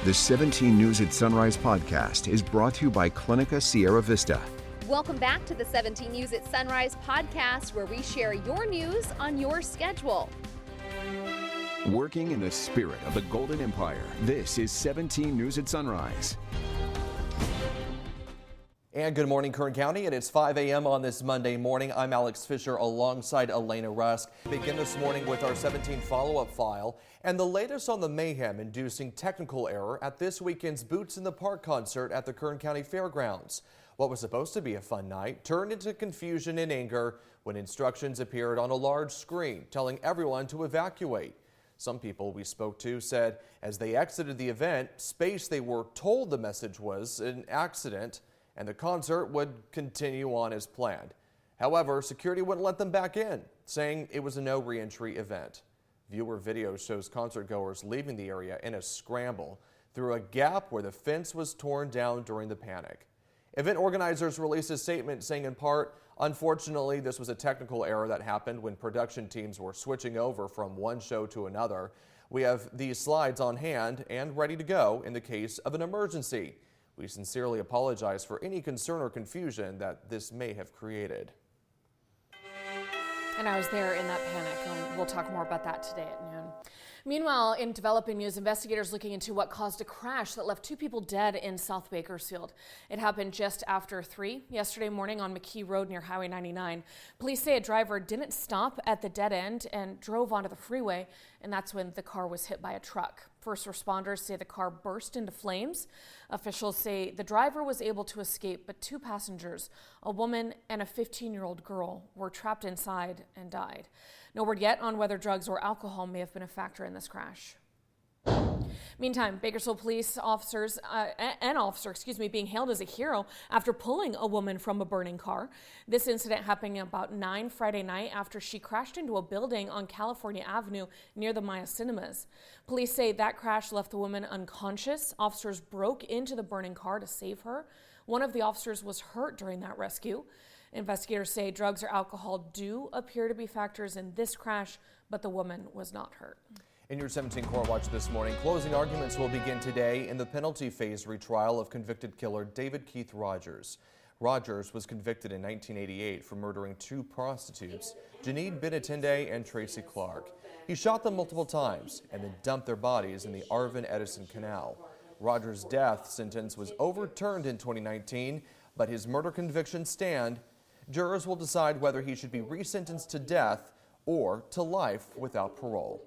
The 17 News at Sunrise podcast is brought to you by Clinica Sierra Vista. Welcome back to the 17 News at Sunrise podcast, where we share your news on your schedule. Working in the spirit of the Golden Empire, this is 17 News at Sunrise. And good morning, Kern County. It's 5 a.m. on this Monday morning. I'm Alex Fisher alongside Elena Rusk. Begin this morning with our 17 follow-up file and the latest on the mayhem-inducing technical error at this weekend's Boots in the Park concert at the Kern County Fairgrounds. What was supposed to be a fun night turned into confusion and anger when instructions appeared on a large screen telling everyone to evacuate. Some people we spoke to said as they exited the event, space they were told the message was an accident and the concert would continue on as planned. However, security wouldn't let them back in, saying it was a no re-entry event. Viewer video shows concertgoers leaving the area in a scramble through a gap where the fence was torn down during the panic. Event organizers released a statement saying in part, unfortunately, this was a technical error that happened when production teams were switching over from one show to another. We have these slides on hand and ready to go in the case of an emergency. We sincerely apologize for any concern or confusion that this may have created. And I was there in that panic, and we'll talk more about that today at noon. Meanwhile, in developing news, investigators looking into what caused a crash that left 2 people dead in South Bakersfield. It happened just after 3 yesterday morning on McKee Road near Highway 99. Police say a driver didn't stop at the dead end and drove onto the freeway, and that's when the car was hit by a truck. First responders say the car burst into flames. Officials say the driver was able to escape, but 2 passengers, a woman and a 15-year-old girl, were trapped inside and died. No word yet on whether drugs or alcohol may have been a factor in this crash. Meantime, Bakersfield police officers, being hailed as a hero after pulling a woman from a burning car. This incident happening about 9 Friday night after she crashed into a building on California Avenue near the Maya Cinemas. Police say that crash left the woman unconscious. Officers broke into the burning car to save her. One of the officers was hurt during that rescue. Investigators say drugs or alcohol do appear to be factors in this crash, but the woman was not hurt. In your 17 Court Watch this morning, closing arguments will begin today in the penalty phase retrial of convicted killer David Keith Rogers. Rogers was convicted in 1988 for murdering 2 prostitutes, Janine Benatende and Tracy Clark. He shot them multiple times and then dumped their bodies in the Arvin Edison Canal. Rogers' death sentence was overturned in 2019, but his murder convictions stand. Jurors will decide whether he should be resentenced to death or to life without parole.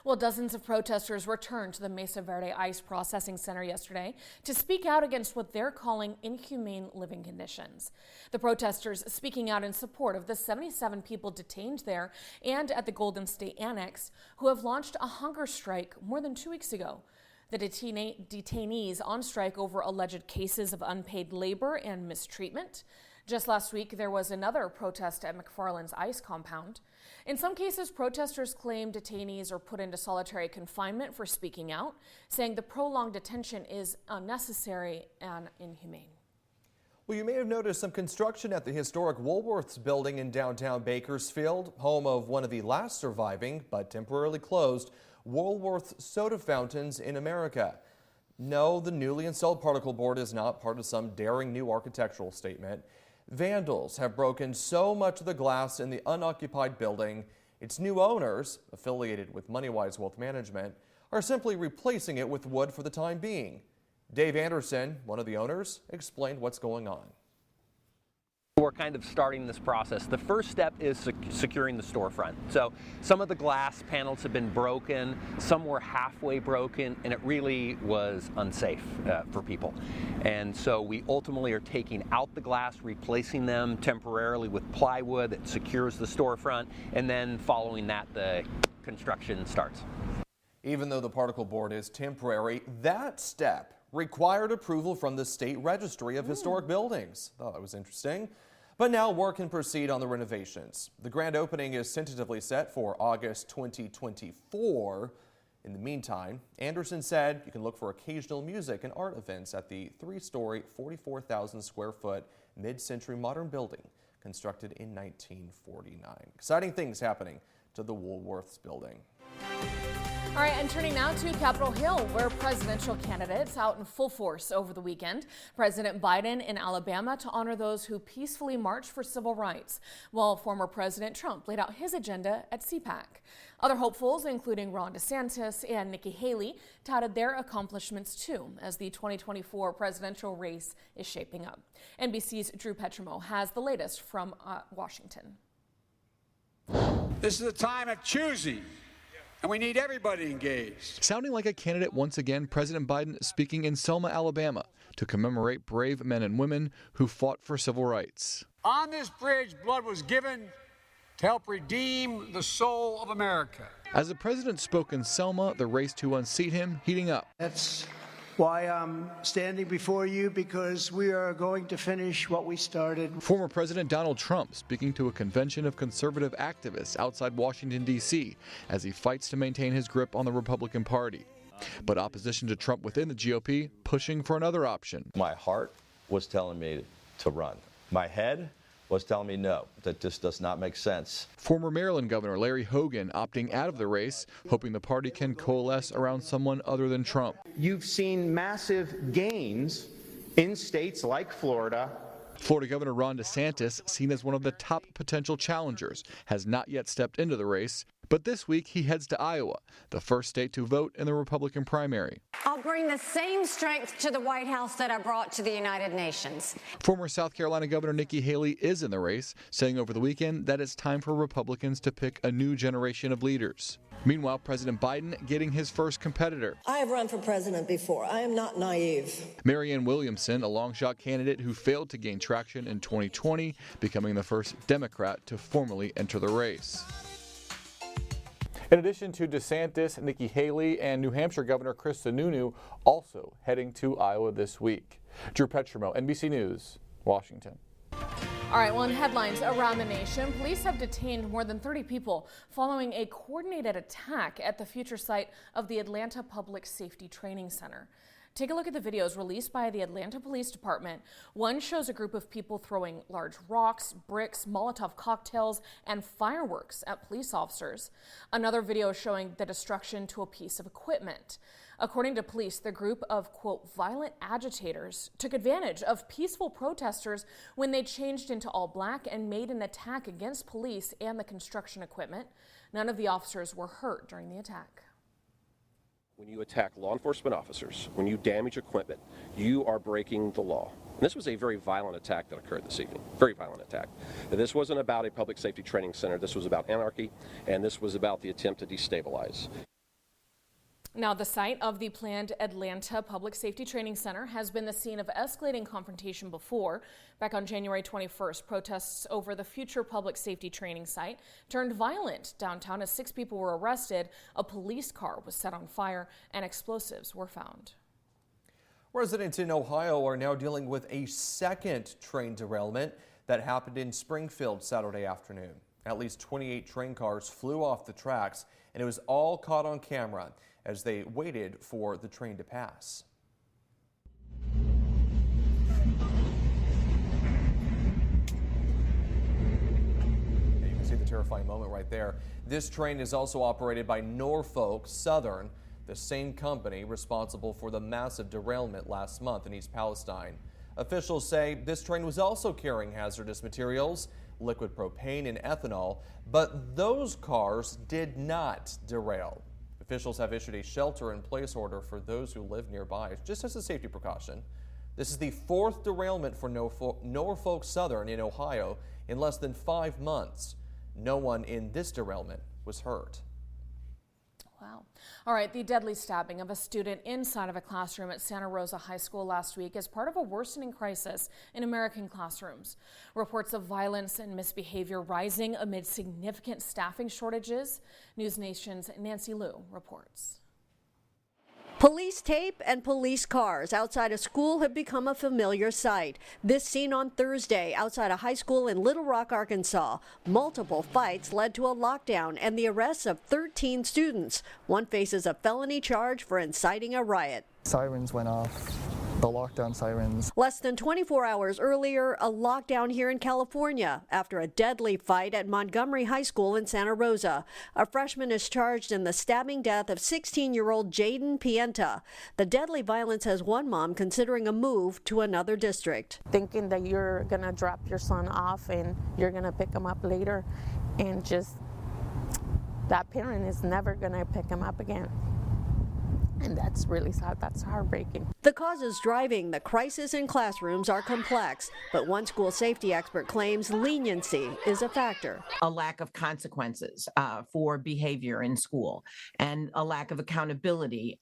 Well, dozens of protesters returned to the Mesa Verde Ice Processing Center yesterday to speak out against what they're calling inhumane living conditions. The protesters speaking out in support of the 77 people detained there and at the Golden State Annex who have launched a hunger strike more than 2 weeks ago. The detainees on strike over alleged cases of unpaid labor and mistreatment. Just last week, there was another protest at McFarland's ICE compound. In some cases, protesters claim detainees are put into solitary confinement for speaking out, saying the prolonged detention is unnecessary and inhumane. Well, you may have noticed some construction at the historic Woolworths building in downtown Bakersfield, home of one of the last surviving but temporarily closed Woolworths soda fountains in America. No, the newly installed particle board is not part of some daring new architectural statement. Vandals have broken so much of the glass in the unoccupied building, its new owners, affiliated with MoneyWise Wealth Management, are simply replacing it with wood for the time being. Dave Anderson, one of the owners, explained what's going on. We're kind of starting this process. The first step is securing the storefront. So some of the glass panels have been broken, some were halfway broken, and it really was unsafe for people. And so we ultimately are taking out the glass, replacing them temporarily with plywood that secures the storefront, and then following that, the construction starts. Even though the particle board is temporary, that step required approval from the State Registry of Historic Buildings. Thought that was interesting. But now work can proceed on the renovations. The grand opening is tentatively set for August 2024. In the meantime, Anderson said you can look for occasional music and art events at the 3-story, 44,000 square foot mid-century modern building constructed in 1949. Exciting things happening to the Woolworths building. All right, and turning now to Capitol Hill, where presidential candidates out in full force over the weekend. President Biden in Alabama to honor those who peacefully marched for civil rights, while former President Trump laid out his agenda at CPAC. Other hopefuls, including Ron DeSantis and Nikki Haley, touted their accomplishments too, as the 2024 presidential race is shaping up. NBC's Drew Petrimo has the latest from Washington. This is a time of choosing. And we need everybody engaged. Sounding like a candidate once again, President Biden speaking in Selma, Alabama, to commemorate brave men and women who fought for civil rights. On this bridge, blood was given to help redeem the soul of America. As the president spoke in Selma, the race to unseat him heating up. That's why I'm standing before you, because we are going to finish what we started. Former President Donald Trump speaking to a convention of conservative activists outside Washington, D.C., as he fights to maintain his grip on the Republican Party. But opposition to Trump within the GOP pushing for another option. My heart was telling me to run. My head was telling me no, that this does not make sense. Former Maryland Governor Larry Hogan opting out of the race, hoping the party can coalesce around someone other than Trump. You've seen massive gains in states like Florida. Florida Governor Ron DeSantis, seen as one of the top potential challengers, has not yet stepped into the race. But this week he heads to Iowa, the first state to vote in the Republican primary. I'll bring the same strength to the White House that I brought to the United Nations. Former South Carolina Governor Nikki Haley is in the race, saying over the weekend that it's time for Republicans to pick a new generation of leaders. Meanwhile, President Biden getting his first competitor. I have run for president before. I am not naive. Marianne Williamson, a long shot candidate who failed to gain traction in 2020, becoming the first Democrat to formally enter the race. In addition to DeSantis, Nikki Haley, and New Hampshire Governor Chris Sununu also heading to Iowa this week. Drew Petrimo, NBC News, Washington. All right, well, in headlines around the nation, police have detained more than 30 people following a coordinated attack at the future site of the Atlanta Public Safety Training Center. Take a look at the videos released by the Atlanta Police Department. One shows a group of people throwing large rocks, bricks, Molotov cocktails, and fireworks at police officers. Another video showing the destruction to a piece of equipment. According to police, the group of, quote, violent agitators took advantage of peaceful protesters when they changed into all black and made an attack against police and the construction equipment. None of the officers were hurt during the attack. When you attack law enforcement officers, when you damage equipment, you are breaking the law. And this was a very violent attack that occurred this evening, very violent attack. This wasn't about a public safety training center, this was about anarchy, and this was about the attempt to destabilize. Now, the site of the planned Atlanta Public Safety Training Center has been the scene of escalating confrontation before. Back on January 21st, protests over the future public safety training site turned violent downtown as 6 people were arrested, a police car was set on fire, and explosives were found. Residents in Ohio are now dealing with a second train derailment that happened in Springfield Saturday afternoon. At least 28 train cars flew off the tracks, and it was all caught on camera as they waited for the train to pass. You can see the terrifying moment right there. This train is also operated by Norfolk Southern, the same company responsible for the massive derailment last month in East Palestine. Officials say this train was also carrying hazardous materials, liquid propane and ethanol, but those cars did not derail. Officials have issued a shelter-in-place order for those who live nearby, just as a safety precaution. This is the 4th derailment for Norfolk Southern in Ohio in less than 5 months. No one in this derailment was hurt. Wow. All right, the deadly stabbing of a student inside of a classroom at Santa Rosa High School last week is part of a worsening crisis in American classrooms. Reports of violence and misbehavior rising amid significant staffing shortages. News Nation's Nancy Liu reports. Police tape and police cars outside a school have become a familiar sight. This scene on Thursday outside a high school in Little Rock, Arkansas. Multiple fights led to a lockdown and the arrests of 13 students. One faces a felony charge for inciting a riot. Sirens went off. the lockdown sirens. Less than 24 hours earlier, a lockdown here in California after a deadly fight at Montgomery High School in Santa Rosa. A freshman is charged in the stabbing death of 16-year-old Jaden Pienta. The deadly violence has one mom considering a move to another district. Thinking that you're going to drop your son off and you're going to pick him up later, and just that parent is never going to pick him up again. And that's really sad. That's heartbreaking. The causes driving the crisis in classrooms are complex, but one school safety expert claims leniency is a factor. A lack of consequences for behavior in school, and a lack of accountability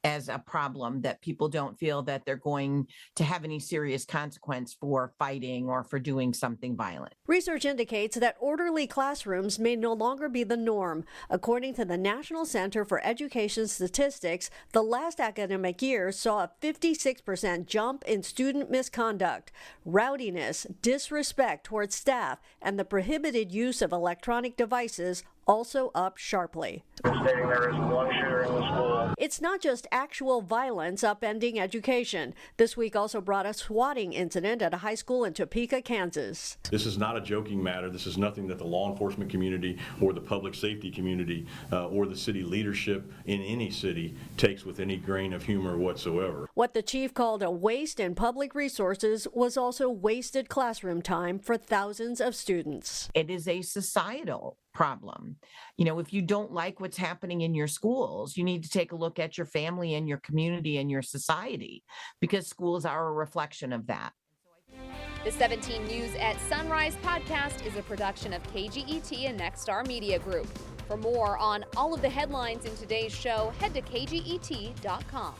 as a problem, that people don't feel that they're going to have any serious consequence for fighting or for doing something violent. Research indicates that orderly classrooms may no longer be the norm. According to the National Center for Education Statistics, the last academic year saw a 56% jump in student misconduct. Rowdiness, disrespect towards staff, and the prohibited use of electronic devices also up sharply. Stating there is one shooter in the school. It's not just actual violence upending education. This week also brought a swatting incident at a high school in Topeka, Kansas. This is not a joking matter. This is nothing that the law enforcement community or the public safety community or the city leadership in any city takes with any grain of humor whatsoever. What the chief called a waste in public resources was also wasted classroom time for thousands of students. It is a societal problem. You know, if you don't like what's happening in your schools, you need to take a look at your family and your community and your society, because schools are a reflection of that. The 17 News at Sunrise podcast is a production of KGET and Nexstar Media Group. For more on all of the headlines in today's show, head to kget.com.